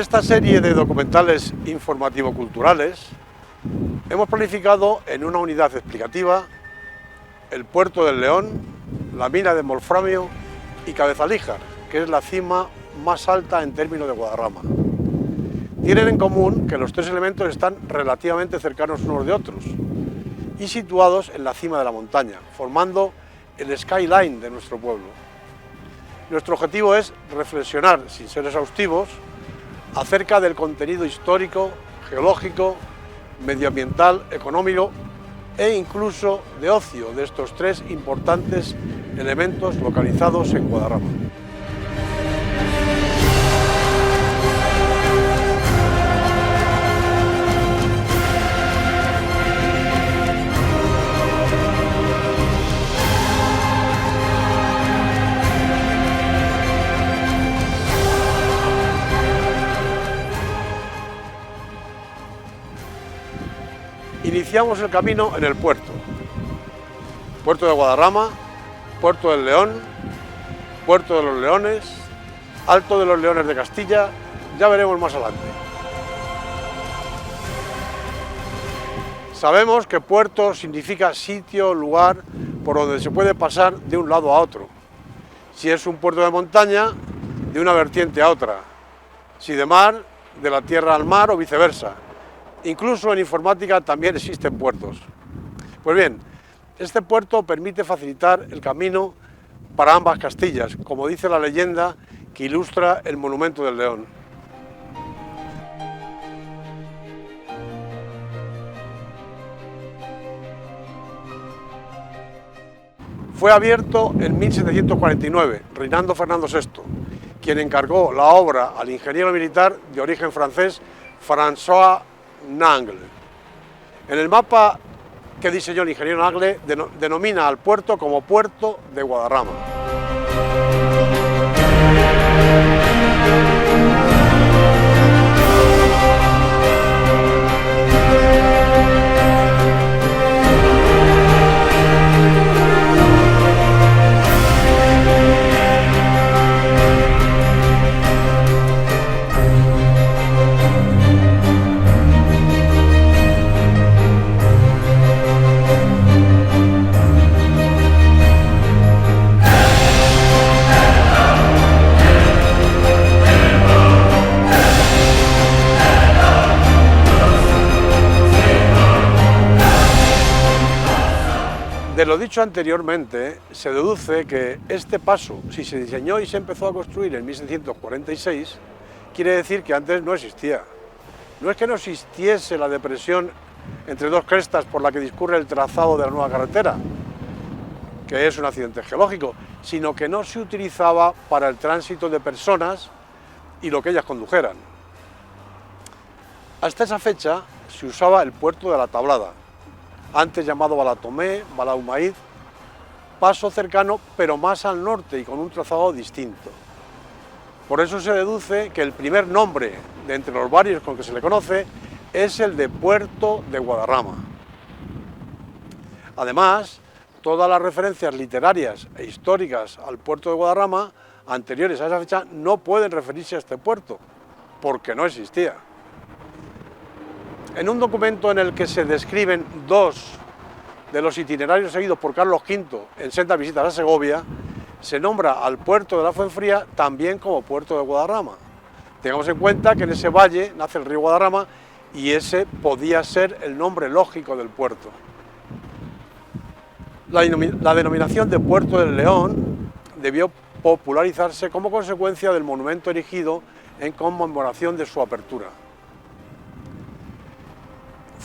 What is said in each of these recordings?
esta serie de documentales informativo-culturales hemos planificado en una unidad explicativa el Puerto del León, la mina de Wolframio y Cabezalíjar, que es la cima más alta en términos de Guadarrama. Tienen en común que los tres elementos están relativamente cercanos unos de otros y situados en la cima de la montaña, formando el skyline de nuestro pueblo. Nuestro objetivo es reflexionar, sin ser exhaustivos, acerca del contenido histórico, geológico, medioambiental, económico e incluso de ocio de estos tres importantes elementos localizados en Guadarrama. Iniciamos el camino en el puerto de Guadarrama, Puerto del León, Puerto de los Leones, Alto de los Leones de Castilla, ya veremos más adelante. Sabemos que puerto significa sitio, lugar, por donde se puede pasar de un lado a otro. Si es un puerto de montaña, de una vertiente a otra. Si de mar, de la tierra al mar o viceversa. Incluso en informática también existen puertos. Pues bien, este puerto permite facilitar el camino para ambas Castillas, como dice la leyenda que ilustra el Monumento del León. Fue abierto en 1749, reinando Fernando VI, quien encargó la obra al ingeniero militar de origen francés François Nangle. En el mapa que diseñó el ingeniero Nangle denomina al puerto como Puerto de Guadarrama. De lo dicho anteriormente, se deduce que este paso, si se diseñó y se empezó a construir en 1746, quiere decir que antes no existía. No es que no existiese la depresión entre dos crestas por la que discurre el trazado de la nueva carretera, que es un accidente geológico, sino que no se utilizaba para el tránsito de personas y lo que ellas condujeran. Hasta esa fecha se usaba el puerto de la Tablada, antes llamado Balatomé, Balaumaíz, paso cercano pero más al norte y con un trazado distinto. Por eso se deduce que el primer nombre de entre los varios con que se le conoce es el de Puerto de Guadarrama. Además, todas las referencias literarias e históricas al puerto de Guadarrama anteriores a esa fecha no pueden referirse a este puerto, porque no existía. En un documento en el que se describen dos de los itinerarios seguidos por Carlos V en sendas visitas a Segovia, se nombra al puerto de la Fuenfría también como Puerto de Guadarrama. Tengamos en cuenta que en ese valle nace el río Guadarrama y ese podía ser el nombre lógico del puerto. La denominación de Puerto del León debió popularizarse como consecuencia del monumento erigido en conmemoración de su apertura.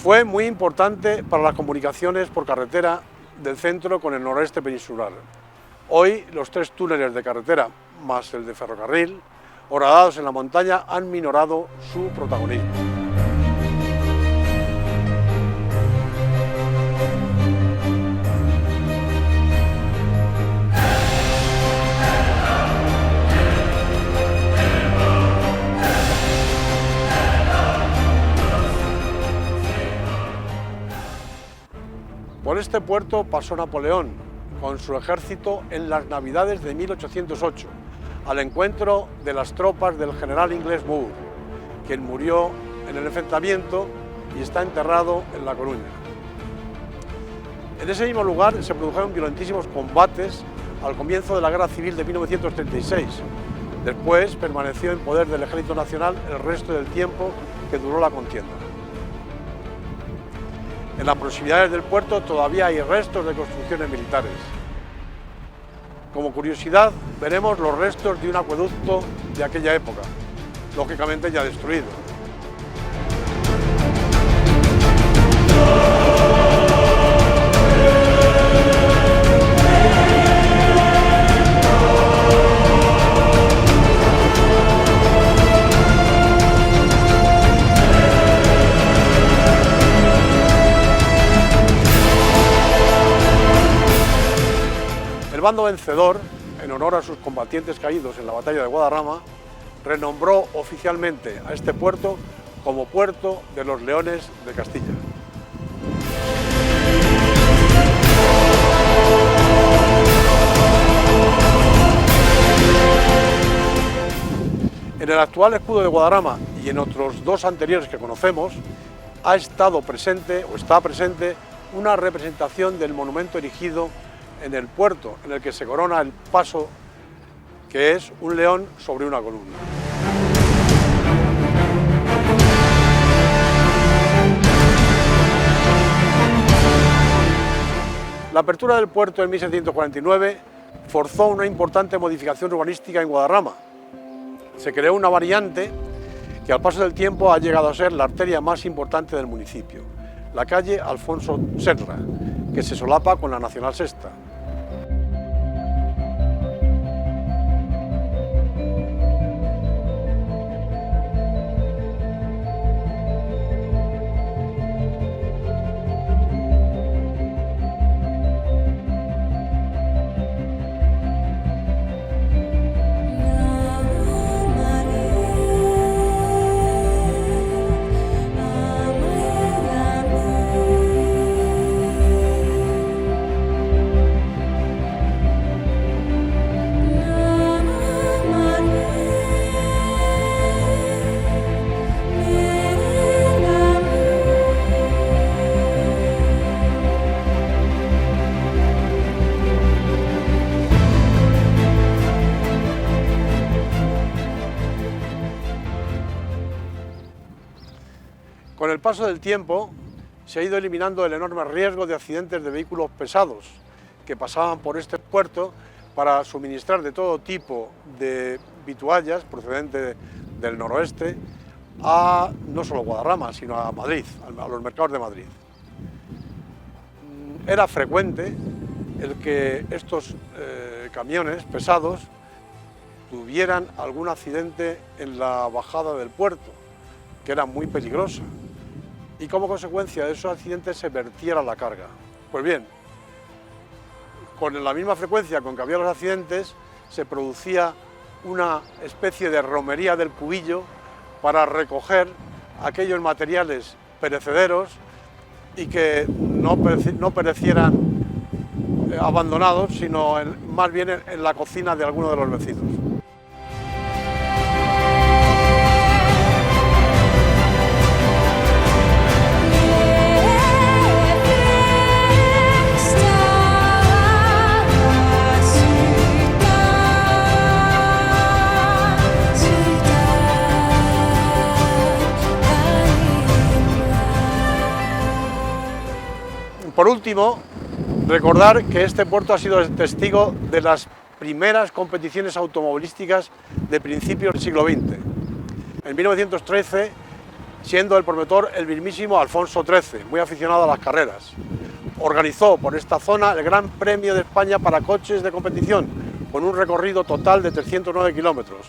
Fue muy importante para las comunicaciones por carretera del centro con el noroeste peninsular. Hoy los tres túneles de carretera, más el de ferrocarril, horadados en la montaña, han minorado su protagonismo. Por este puerto pasó Napoleón con su ejército en las Navidades de 1808, al encuentro de las tropas del general inglés Moore, quien murió en el enfrentamiento y está enterrado en La Coruña. En ese mismo lugar se produjeron violentísimos combates al comienzo de la Guerra Civil de 1936. Después permaneció en poder del Ejército Nacional el resto del tiempo que duró la contienda. En las proximidades del puerto todavía hay restos de construcciones militares. Como curiosidad, veremos los restos de un acueducto de aquella época, lógicamente ya destruido. El bando vencedor, en honor a sus combatientes caídos en la batalla de Guadarrama, renombró oficialmente a este puerto como Puerto de los Leones de Castilla. En el actual escudo de Guadarrama y en otros dos anteriores que conocemos, ha estado presente o está presente una representación del monumento erigido en el puerto, en el que se corona el paso, que es un león sobre una columna. La apertura del puerto en 1749 forzó una importante modificación urbanística en Guadarrama. Se creó una variante que al paso del tiempo ha llegado a ser la arteria más importante del municipio, la calle Alfonso Serra, que se solapa con la Nacional Sexta. Con el paso del tiempo se ha ido eliminando el enorme riesgo de accidentes de vehículos pesados que pasaban por este puerto para suministrar de todo tipo de vituallas procedentes del noroeste a no solo Guadarrama, sino a Madrid, a los mercados de Madrid. Era frecuente el que estos camiones pesados tuvieran algún accidente en la bajada del puerto, que era muy peligrosa, y como consecuencia de esos accidentes se vertiera la carga. Pues bien, con la misma frecuencia con que había los accidentes, se producía una especie de romería del cubillo para recoger aquellos materiales perecederos y que no perecieran abandonados, sino más bien en la cocina de alguno de los vecinos. Por último, recordar que este puerto ha sido testigo de las primeras competiciones automovilísticas de principios del siglo XX. En 1913, siendo el promotor el mismísimo Alfonso XIII, muy aficionado a las carreras, organizó por esta zona el Gran Premio de España para coches de competición, con un recorrido total de 309 kilómetros.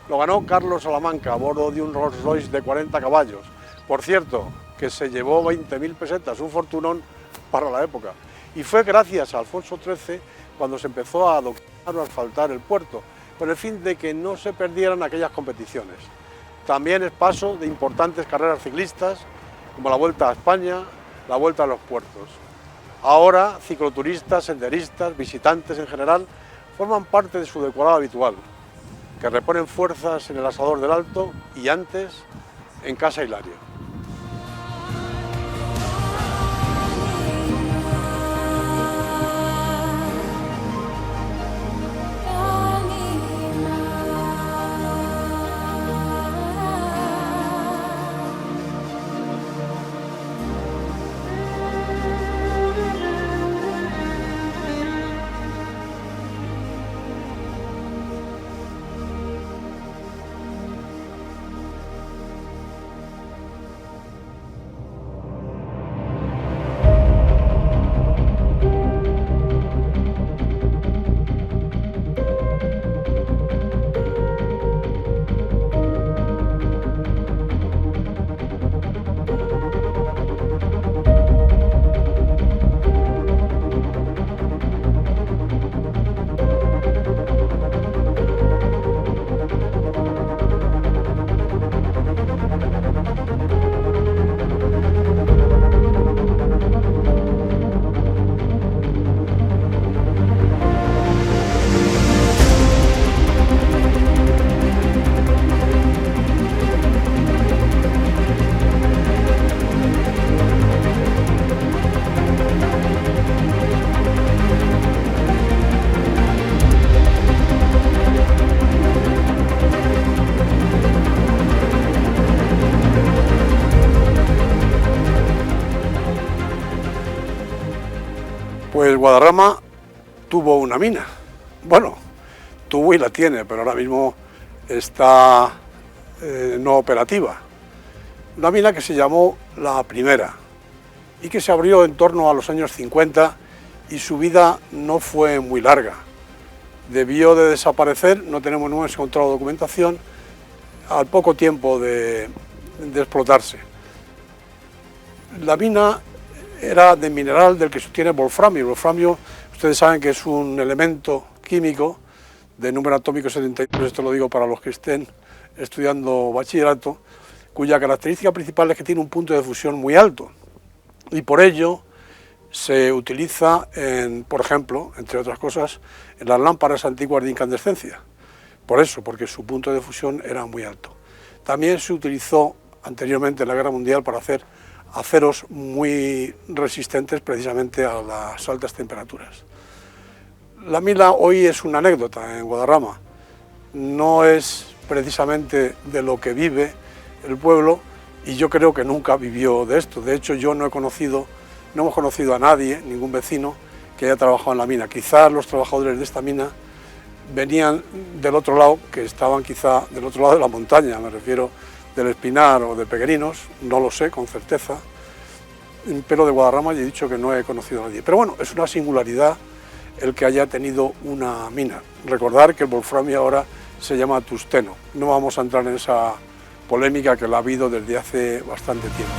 Lo ganó Carlos Salamanca a bordo de un Rolls Royce de 40 caballos. Por cierto, que se llevó 20.000 pesetas, un fortunón para la época. Y fue gracias a Alfonso XIII cuando se empezó a adoptar o asfaltar el puerto, con el fin de que no se perdieran aquellas competiciones. También es paso de importantes carreras ciclistas, como la Vuelta a España, la Vuelta a los Puertos. Ahora, cicloturistas, senderistas, visitantes en general, forman parte de su decorado habitual, que reponen fuerzas en el Asador del Alto y antes en Casa Hilario. Pues Guadarrama tuvo una mina, bueno, tuvo y la tiene, pero ahora mismo está no operativa. Una mina que se llamó La Primera y que se abrió en torno a los años 50 y su vida no fue muy larga. Debió de desaparecer, no hemos encontrado documentación, al poco tiempo de explotarse. La mina era de mineral del que se obtiene wolframio. El wolframio, ustedes saben que es un elemento químico de número atómico 73, esto lo digo para los que estén estudiando bachillerato, cuya característica principal es que tiene un punto de fusión muy alto y por ello se utiliza, por ejemplo, entre otras cosas, en las lámparas antiguas de incandescencia. Por eso, porque su punto de fusión era muy alto. También se utilizó anteriormente en la Guerra Mundial para hacer aceros muy resistentes precisamente a las altas temperaturas. La mina hoy es una anécdota en Guadarrama, no es precisamente de lo que vive el pueblo y yo creo que nunca vivió de esto. De hecho, yo no hemos conocido a nadie, ningún vecino, que haya trabajado en la mina. Quizás los trabajadores de esta mina venían del otro lado, que estaban quizá del otro lado de la montaña, me refiero del Espinar o de Pequerinos, no lo sé con certeza, pero de Guadarrama ya he dicho que no he conocido a nadie. Pero bueno, es una singularidad el que haya tenido una mina. Recordar que el wolframio ahora se llama tungsteno. No vamos a entrar en esa polémica que la ha habido desde hace bastante tiempo.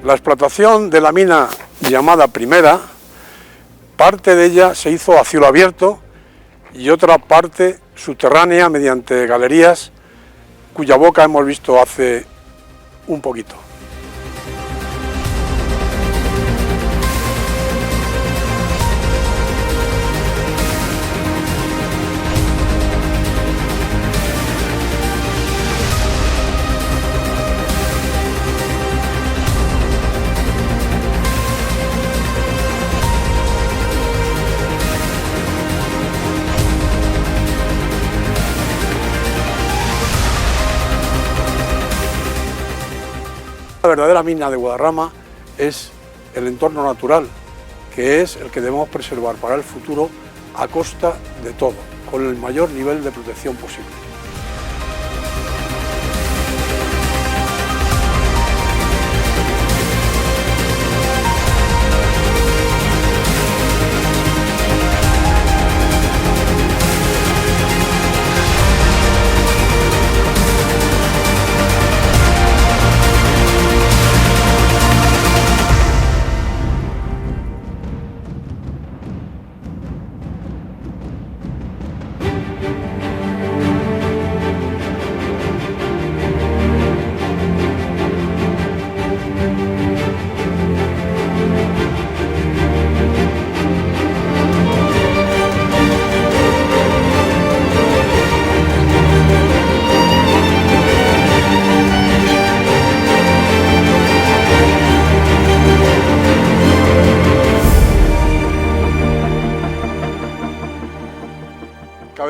La explotación de la mina llamada Primera, parte de ella se hizo a cielo abierto y otra parte subterránea mediante galerías cuya boca hemos visto hace un poquito. La verdadera mina de Guadarrama es el entorno natural, que es el que debemos preservar para el futuro a costa de todo, con el mayor nivel de protección posible.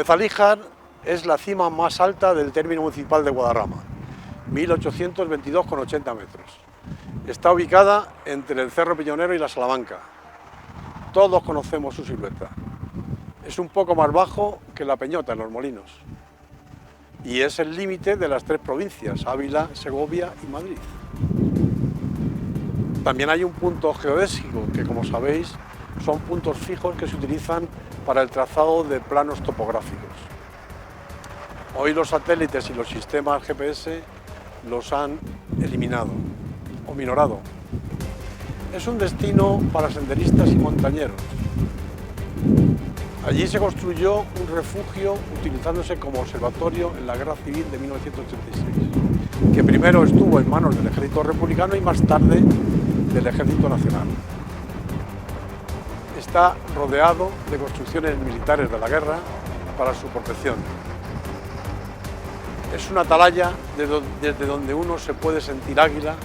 Bezalíjar es la cima más alta del término municipal de Guadarrama, 1822,80 metros. Está ubicada entre el Cerro Piñonero y la Salamanca. Todos conocemos su silueta. Es un poco más bajo que la Peñota en Los Molinos. Y es el límite de las 3 provincias, Ávila, Segovia y Madrid. También hay un punto geodésico, que como sabéis son puntos fijos que se utilizan para el trazado de planos topográficos. Hoy los satélites y los sistemas GPS los han eliminado o minorado. Es un destino para senderistas y montañeros. Allí se construyó un refugio utilizándose como observatorio en la Guerra Civil de 1986, que primero estuvo en manos del Ejército Republicano y más tarde del Ejército Nacional. Está rodeado de construcciones militares de la guerra para su protección. Es una atalaya desde donde uno se puede sentir águila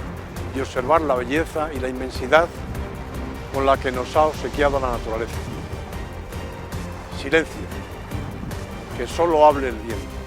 y observar la belleza y la inmensidad con la que nos ha obsequiado la naturaleza. Silencio, que solo hable el viento.